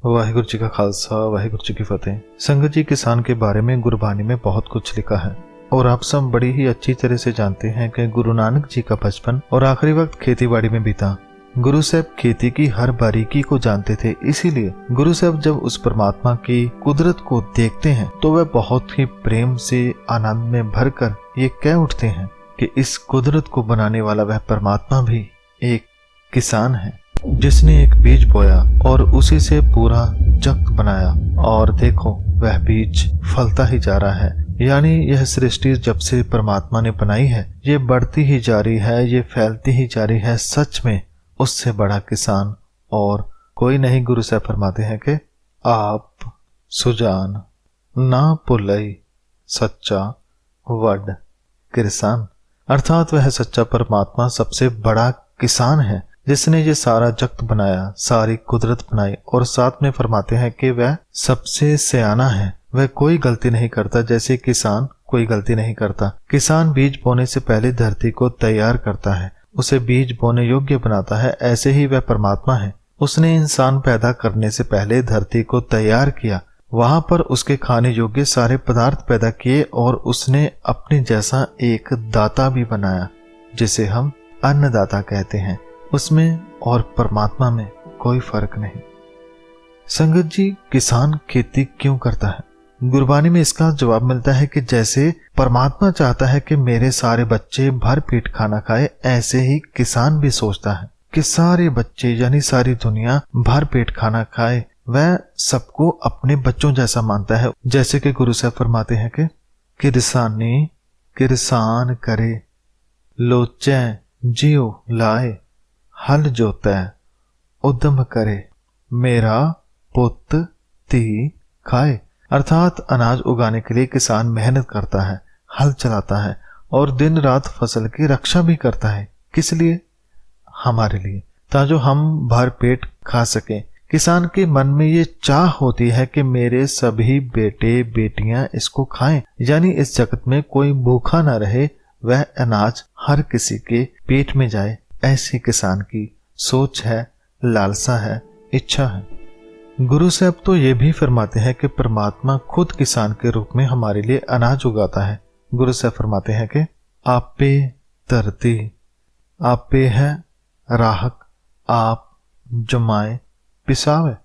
वाहिगुरु जी का खालसा, वाहिगुरु जी की फतेह। संगत जी, किसान के बारे में गुरबानी में बहुत कुछ लिखा है और आप सब बड़ी ही अच्छी तरह से जानते हैं कि गुरु नानक जी का बचपन और आखिरी वक्त खेती बाड़ी में बीता। गुरु साहब खेती की हर बारीकी को जानते थे, इसीलिए गुरु साहब जब उस परमात्मा की कुदरत को देखते हैं तो वह बहुत ही प्रेम से आनंद में भरकर ये कह उठते हैं कि इस कुदरत को बनाने वाला वह परमात्मा भी एक किसान है, जिसने एक बीज बोया और उसी से पूरा जगत बनाया। और देखो, वह बीज फलता ही जा रहा है। यानी यह सृष्टि जब से परमात्मा ने बनाई है, ये बढ़ती ही जा रही है, ये फैलती ही जा रही है। सच में उससे बड़ा किसान और कोई नहीं। गुरु साहब फरमाते हैं कि आप सुजान ना पुलई सच्चा वड किसान, अर्थात वह सच्चा परमात्मा सबसे बड़ा किसान है, जिसने ये सारा जगत बनाया, सारी कुदरत बनाई। और साथ में फरमाते हैं कि वह सबसे सयाना है, वह कोई गलती नहीं करता। जैसे किसान कोई गलती नहीं करता। किसान बीज बोने से पहले धरती को तैयार करता है, उसे बीज बोने योग्य बनाता है। ऐसे ही वह परमात्मा है, उसने इंसान पैदा करने से पहले धरती को तैयार किया, वहां पर उसके खाने योग्य सारे पदार्थ पैदा किए और उसने अपने जैसा एक दाता भी बनाया, जिसे हम अन्नदाता कहते हैं। उसमें और परमात्मा में कोई फर्क नहीं। संगत जी, किसान खेती क्यों करता है? गुरबानी में इसका जवाब मिलता है कि जैसे परमात्मा चाहता है कि मेरे सारे बच्चे भर पेट खाना खाए, ऐसे ही किसान भी सोचता है कि सारे बच्चे यानी सारी दुनिया भर पेट खाना खाए। वह सबको अपने बच्चों जैसा मानता है। जैसे कि गुरु साहब फरमाते हैं कि किरसानी किरसान करे, लोचै जियो लाए, हल जोतै उद्यम करे, मेरा पुत धी खाए। अर्थात अनाज उगाने के लिए किसान मेहनत करता है, हल चलाता है और दिन रात फसल की रक्षा भी करता है। किस लिए? हमारे लिए, ताकि हम भर पेट खा सकें। किसान के मन में ये चाह होती है कि मेरे सभी बेटे बेटियां इसको खाएं, यानी इस जगत में कोई भूखा ना रहे, वह अनाज हर किसी के पेट में जाए। ऐसी किसान की सोच है, लालसा है, इच्छा है। गुरु साहब तो ये भी फरमाते हैं कि परमात्मा खुद किसान के रूप में हमारे लिए अनाज उगाता है। गुरु साहब फरमाते हैं कि आपे धरती आपे है राहक, आप जमाए पिसावे,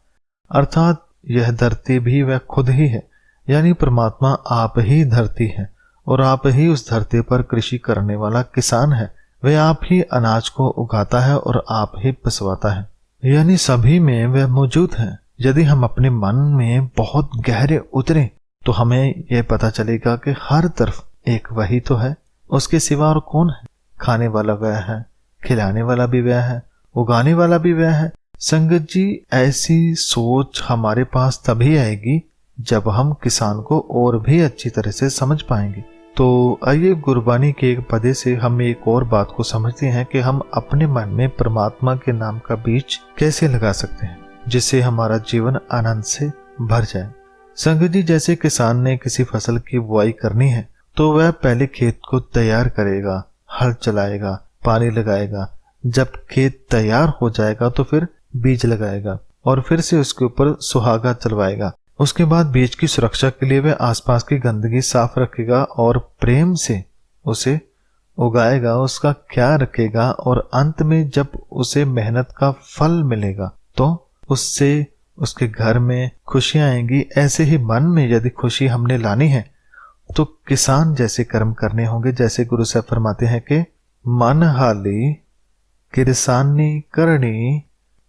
अर्थात यह धरती भी वह खुद ही है। यानी परमात्मा आप ही धरती है और आप ही उस धरती पर कृषि करने वाला किसान है। वह आप ही अनाज को उगाता है और आप ही पिसवाता है, यानी सभी में वह मौजूद है। यदि हम अपने मन में बहुत गहरे उतरे तो हमें यह पता चलेगा कि हर तरफ एक वही तो है, उसके सिवा और कौन है? खाने वाला वह है, खिलाने वाला भी वह है, उगाने वाला भी वह है। संगत जी, ऐसी सोच हमारे पास तभी आएगी जब हम किसान को और भी अच्छी तरह से समझ पाएंगे। तो आइए गुरबानी के एक पदे से हम एक और बात को समझते हैं कि हम अपने मन में परमात्मा के नाम का बीज कैसे लगा सकते हैं, जिससे हमारा जीवन आनंद से भर जाए। संगत जी, जैसे किसान ने किसी फसल की बुआई करनी है तो वह पहले खेत को तैयार करेगा, हल चलाएगा, पानी लगाएगा। जब खेत तैयार हो जाएगा तो फिर बीज लगाएगा और फिर से उसके ऊपर सुहागा चलवाएगा। उसके बाद बीज की सुरक्षा के लिए वह आसपास की गंदगी साफ रखेगा और प्रेम से उसे उगाएगा, उसका ख्याल रखेगा और अंत में जब उसे मेहनत का फल मिलेगा तो उससे उसके घर में खुशियां आएंगी। ऐसे ही मन में यदि खुशी हमने लानी है तो किसान जैसे कर्म करने होंगे। जैसे गुरु साहब फरमाते हैं कि मन हाली किरसानी करनी,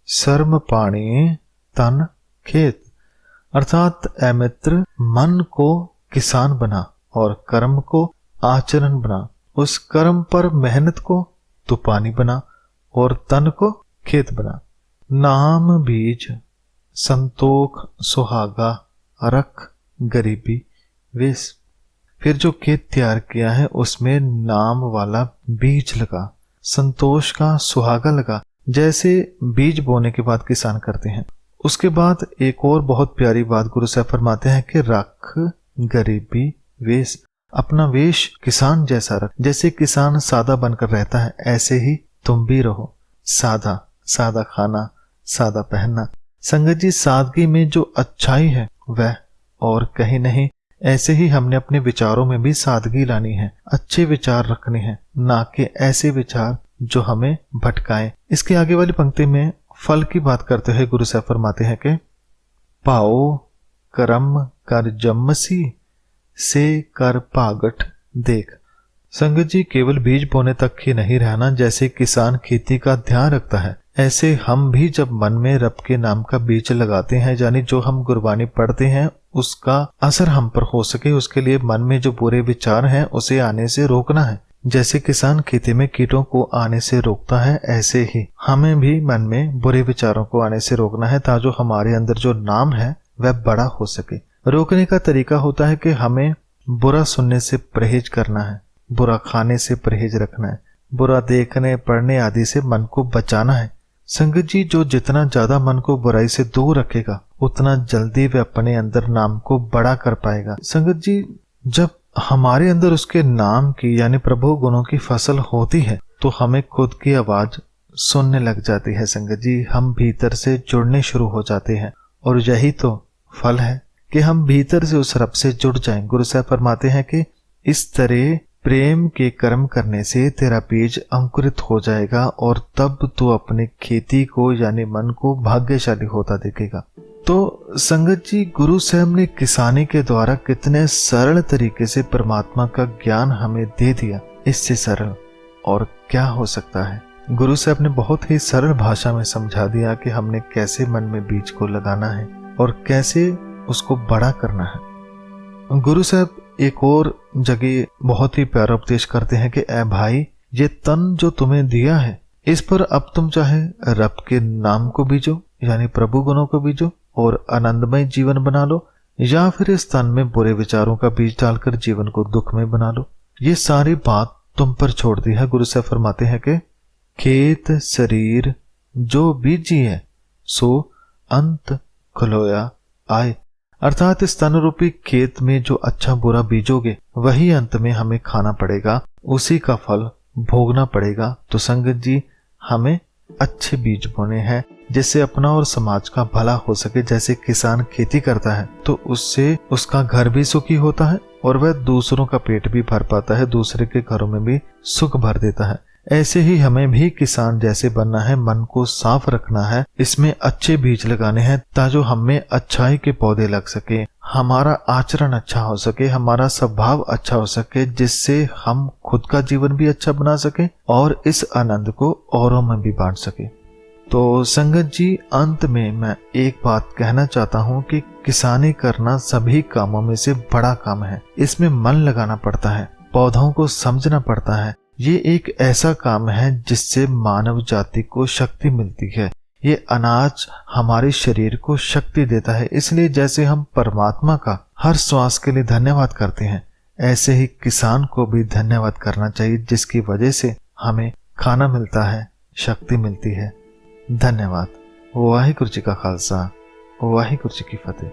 शर्म पानी तन खेत, अर्थात ऐ मित्र, मन को किसान बना और कर्म को आचरण बना। उस कर्म पर मेहनत को तो पानी बना और तन को खेत बना। नाम बीज संतोख सुहागा, रख गरीबी वेश। फिर जो खेत तैयार किया है उसमें नाम वाला बीज लगा, संतोष का सुहागा लगा, जैसे बीज बोने के बाद किसान करते हैं। उसके बाद एक और बहुत प्यारी बात गुरु साहब फरमाते हैं कि रख गरीबी वेश, अपना वेश किसान जैसा रख। जैसे किसान सादा बनकर रहता है, ऐसे ही तुम भी रहो सादा। सादा खाना, सादा पहनना, संगत जी, सादगी में जो अच्छाई है वह और कहीं नहीं। ऐसे ही हमने अपने विचारों में भी सादगी लानी है, अच्छे विचार रखने हैं, ना कि ऐसे विचार जो हमें भटकाएं। इसके आगे वाली पंक्ति में फल की बात करते हुए गुरु साहब फरमाते हैं कि पाओ कर्म कर जम्मसी से कर पागठ देख। संगत जी, केवल बीज बोने तक ही नहीं रहना। जैसे किसान खेती का ध्यान रखता है, ऐसे हम भी जब मन में रब के नाम का बीज लगाते हैं, यानी जो हम गुरबानी पढ़ते हैं उसका असर हम पर हो सके, उसके लिए मन में जो बुरे विचार हैं उसे आने से रोकना है। जैसे किसान खेती में कीटों को आने से रोकता है, ऐसे ही हमें भी मन में बुरे विचारों को आने से रोकना है, ताकि हमारे अंदर जो नाम है वह बड़ा हो सके। रोकने का तरीका होता है कि हमें बुरा सुनने से परहेज करना है, बुरा खाने से परहेज रखना है, बुरा देखने पढ़ने आदि से मन को बचाना है। संगत जी, जो जितना ज्यादा मन को बुराई से दूर रखेगा उतना जल्दी वह अपने अंदर नाम को बड़ा कर पाएगा। संगत जी, जब हमारे अंदर उसके नाम की यानी प्रभु गुणों की फसल होती है तो हमें खुद की आवाज सुनने लग जाती है। संगत जी, हम भीतर से जुड़ने शुरू हो जाते हैं और यही तो फल है कि हम भीतर से उस रब से जुड़ जाएं। गुरु साहब फरमाते हैं कि इस तरह प्रेम के कर्म करने से तेरा बीज अंकुरित हो जाएगा और तब तू अपनी खेती को यानी मन को भाग्यशाली होता दिखेगा। तो संगत जी, गुरु साहब ने किसानी के द्वारा कितने सरल तरीके से परमात्मा का ज्ञान हमें दे दिया। इससे सरल और क्या हो सकता है। गुरु साहब ने बहुत ही सरल भाषा में समझा दिया कि हमने कैसे मन में बीज को लगाना है और कैसे उसको बड़ा करना है। गुरु साहब एक और जगह बहुत ही प्यारा उपदेश करते हैं कि ऐ भाई, ये तन जो तुम्हें दिया है इस पर अब तुम चाहे रब के नाम को बीजो यानी प्रभु गुणों को बीजो और आनंदमय जीवन बना लो, या फिर इस तन में बुरे विचारों का बीज डालकर जीवन को दुख में बना लो। ये सारी बात तुम पर छोड़ दी है। गुरु साहब फरमाते हैं कि खेत शरीर जो बीजी है सो अंत खलोया आए, अर्थात इस तन रूपी खेत में जो अच्छा बुरा बीजोगे वही अंत में हमें खाना पड़ेगा, उसी का फल भोगना पड़ेगा। तो संगत जी, हमें अच्छे बीज बोने हैं जिससे अपना और समाज का भला हो सके। जैसे किसान खेती करता है तो उससे उसका घर भी सुखी होता है और वह दूसरों का पेट भी भर पाता है, दूसरे के घरों में भी सुख भर देता है। ऐसे ही हमें भी किसान जैसे बनना है, मन को साफ रखना है, इसमें अच्छे बीज लगाने हैं ताकि हमें अच्छाई के पौधे लग सके, हमारा आचरण अच्छा हो सके, हमारा स्वभाव अच्छा हो सके, जिससे हम खुद का जीवन भी अच्छा बना सके और इस आनंद को औरों में भी बांट सके। तो संगत जी, अंत में मैं एक बात कहना चाहता हूँ कि किसानी करना सभी कामों में से बड़ा काम है। इसमें मन लगाना पड़ता है, पौधों को समझना पड़ता है। ये एक ऐसा काम है जिससे मानव जाति को शक्ति मिलती है। ये अनाज हमारे शरीर को शक्ति देता है। इसलिए जैसे हम परमात्मा का हर श्वास के लिए धन्यवाद करते हैं, ऐसे ही किसान को भी धन्यवाद करना चाहिए, जिसकी वजह से हमें खाना मिलता है, शक्ति मिलती है। धन्यवाद। वाहिगुरु जी का खालसा, वाहिगुरु जी की फतेह।